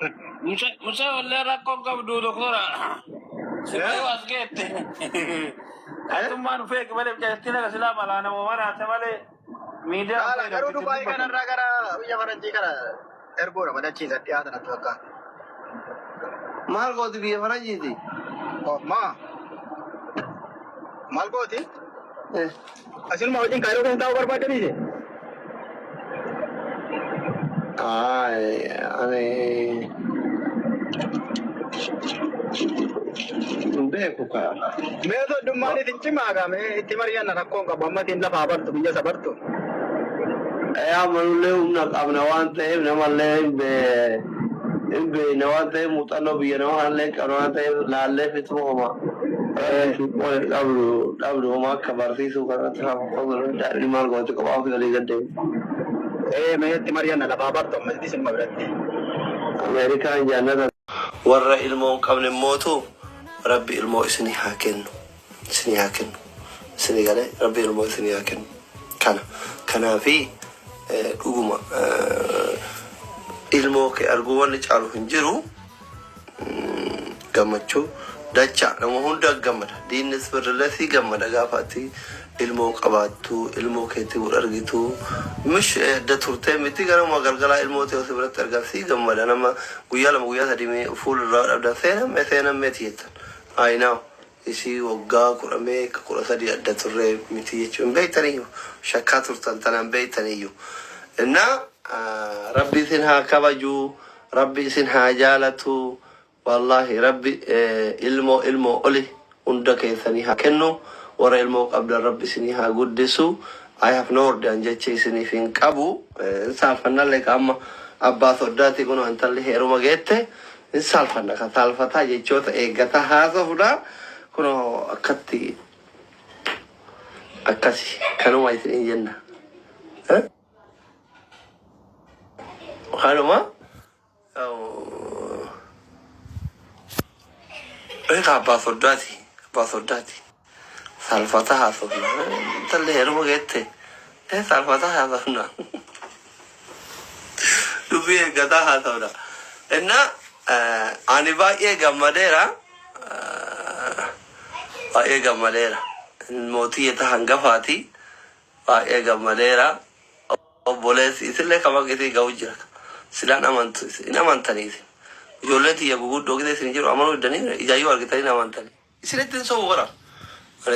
Musa wallee rakkoon qabdu doktora. Sibbee was geette. Atummaan feek malee jaartina ka silaa malaa nama maraate malee miidiyaa Ala garuu Dubaay kanarraa gara biyya faranjii kana ergoodha madachiisa dhiyaatan atti fakkaata. Maal gooti biyya faranjiiti? Maal gooti? Asinuma wajjin kaayoo kan taa'u barbaadaniiti? Ani beeku kaa. Mee soddummaan isin cimaa kaa mee itti mari'anna rakkoon qabu ammatiin lafaa bartu biyya isa bartu. Amallee humna qabna waan ta'eef namallee hin beekne waan ta'eef muuxannoo biyya namallee qabna waan ta'eef laallee fituma dhabdu homaa akka barsiisuu kanatti daadhii maal gooti kophaa fi galii gaddeemu. Mee itti mari'anna lafaa bartu ammas isin biratti. Ameerikaan jaannata warra ilmoo hin qabne mootu rabbi ilmoo isinii haa kennu isinii galee rabbi ilmoo isinii haa kennu kanaafi dhuguma ilmoo kee arguu wanni caalu hin jiru gammachuu dacha nama hunda gammada diinnis birrillee si gammada gaafaatti ilmoo qabaattu ilmoo keetti wal argitu mish da turtee miti garuma galgalaa ilmoo ta'e osoo biratti argaa si gammada nama guyyaa lama guyyaa sadii fuulirraa dhabdan seenammee jettan ayinaa isii waggaa kudhamee kudha sadii adda turree miti jechuun beektaniyyuu shakkaa turtan tanaan beektaniyyuu innaa rabbi isin haa kabaju rabbi isin haa jaalatu wallahi rabbi ilmoo oli hunda keessanii haa kennu warra ilmoo qabdan rabbi isinii haa guddisu I have no order jecha isiniif hin qabu saalfannallee qaama abbaa soddaati kun wantalli heeruma geette saalfanna ka saalfataa jechoota eeggataa haasofudha kuno akkasi kanuma isin jenna kanuma abbaa soddaati salfata haasofna talle heeruma geette salfata haasofna dubbii eeggataa haasofna inna ani baay'ee gammadeera mootii yeta hangafaati baay'ee gammadeera obboleessi isillee kama gitii ga'u jira silaan hin amantaniisi ijoolleen tiyya guguddoo gita isin jiru amanuu iddanii ijaayyuu argitanii hin amantanii isinitti hin sobu bara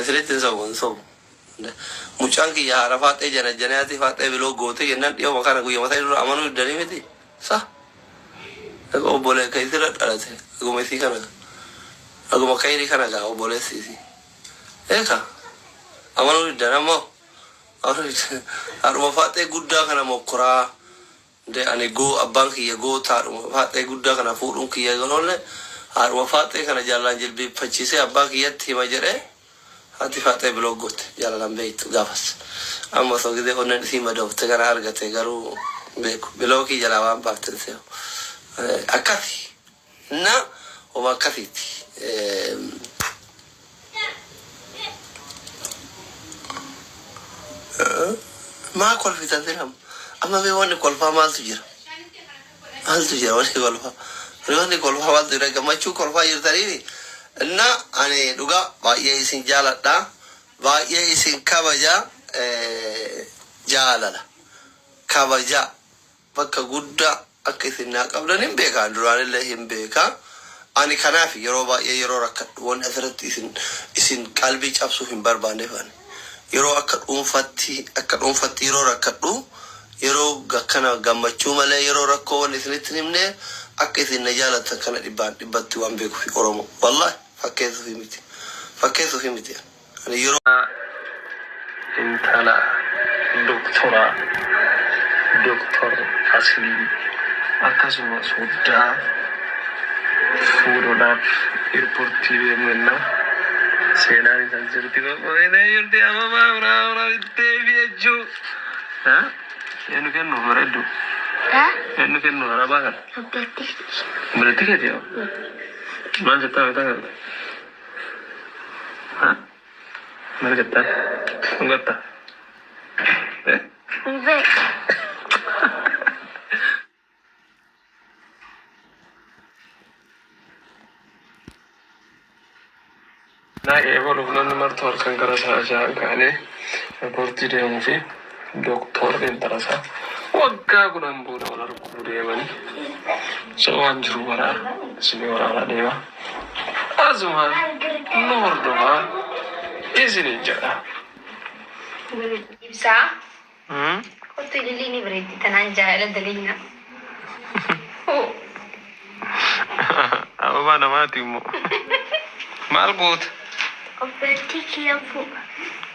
isinitti hin sobu mucaan kiyya haara faaxee janajjanaati faaxee biloo goote jennaan dhiyoo makana guyyaa mataa dura amanuu iddanii miti sa obbolee ka isirra dhalate aguma isii kana aguma kayrii kana gaa obboleessi isii eeka amanuu iddan ammoo haruma faaxee guddaa kana mokkoraa de ani go abbaan kiyya gootaadhuma faaxee guddaa kana fuudhuun kiyya ganolle haruma faaxee kana jaalaan jilbeeffachiisee abbaa kiyyatti hima jedhee hati faaxee biloo goote jaalalaan beektu gaafas amma osoo gidee onnen isii madoofte kana argate garuu beeku biloo kiyya jalaa waan baaften see'u akkasi na oma akkasiiti maa kolfitan siram amma mee wanni kolfaa maaltu jira wanni kolfaa maaltu jira gammachuu kolfaa jirtaniini inna ani dhugaa baay'ee isin jaaladha baay'ee isin kabaja jaalala kabaja bakka guddaa akka isin naa qabdan hin beekaan duraanillee hin beekaa ani kanaaf yeroo baay'ee yeroo rakkadhu wanni asirratti isin qalbii cabsuuf hin barbaanneefan yeroo akka dhuunfatti yeroo rakkadhu yeroo akkana gammachuu malee yeroo rakkoo wanni isinitti himne akka isin na jaalatan kana dhibbatti waan beekuuf oromo wallahi fakkeessuuf miti ani yeroo intala doktor Aslii akkasumas guddaa fuudhuudhaaf irportii deemnaa seenaan isaan jirti qoqqoodee jirti amma biraa ittee fi jechuu eenyu kennu bareeddu eenyu kennu harabaa kana biratti keeti yoo maal jettaa beekaa kana maal jettaa hungatta Na eebaluuf namni martuu halkan gara sa'a kaanee riipoortii deemuu fi dooktorri intalasaa waggaa kudhan booda wal arguu deemanii so waan jiru waraana isinii waraanaa deema asumaan nu hordofaa isiniin jedha. Ibsaa. Kottu ililii ni bareetti tanaan jaalala daliina. Ababaa namaati immoo maal goota? Obboleettii kee fuudha.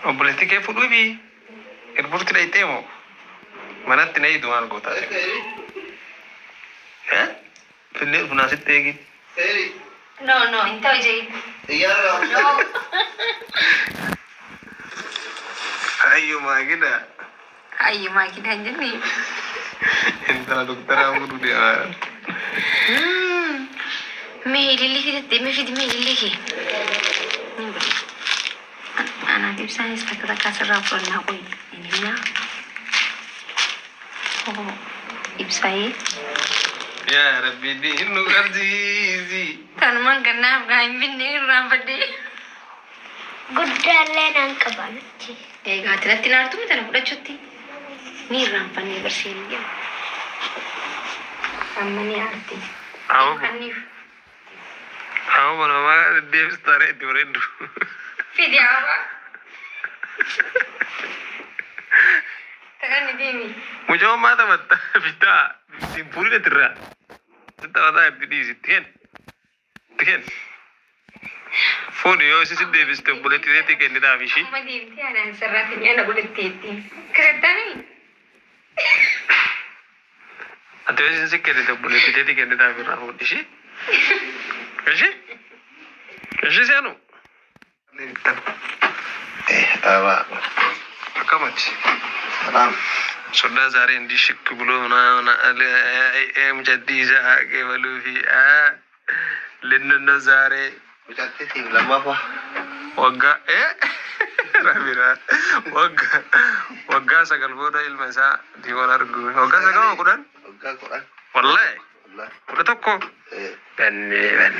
Obboleettii kee fuudhuu fi riipoortii dhayitee moo manatti na hiitu maal goota? Finnee dhufnaa sitti eegi. No, hin ta'u jee. No. Hayyumaa gida. Hayyumaa gida hin jennee. Intala doktaraa fuudhuu deemaa. Mee ililii fidattee mee fidi mee ililii kee. Anaaf ibsaanis takka asirraa fudhannaa qoyi. Inni ibsaayee. Yaa Rabbi diin nu garsiisi. Kanumaan gannaaf gaa hin binne irraanfadhee. Guddaallee naan qabaatti. Egaa ati naartuu tana fudhachuutti ni irraanfannee barsiisanii jiru. Amma ni aarti. Awwa namaa deebistaa itti bareeddu. Fidi awwa. Takan ni deemi. Mucaa maa taphatta bitaa ittiin fuudhina tirraa. Taphataa itti dhiisitti kenn. Fuudhi yoo isin deebiste obboleettii kennitaaf ishii. Amma deemtee aanaan sarratti nyaata godhatteetti. Kasattanii. Ati yoo isin kennite obboleettii kennitaaf irraa fuudhi ishii. Ishii seenu. Abaa. Akkamatti. Salaam. Sodaa zaare indi shikki buloo mujaddiisa keebaluu fi linnanna zaare. Mucattiitiif lammaffaa. Waggaa Rabira waggaa sagal booda ilma isaa wal argu. Waggaa sagal moo kudhan? Waggaa kudhan. Wallahi. Kudha tokko. Bannee.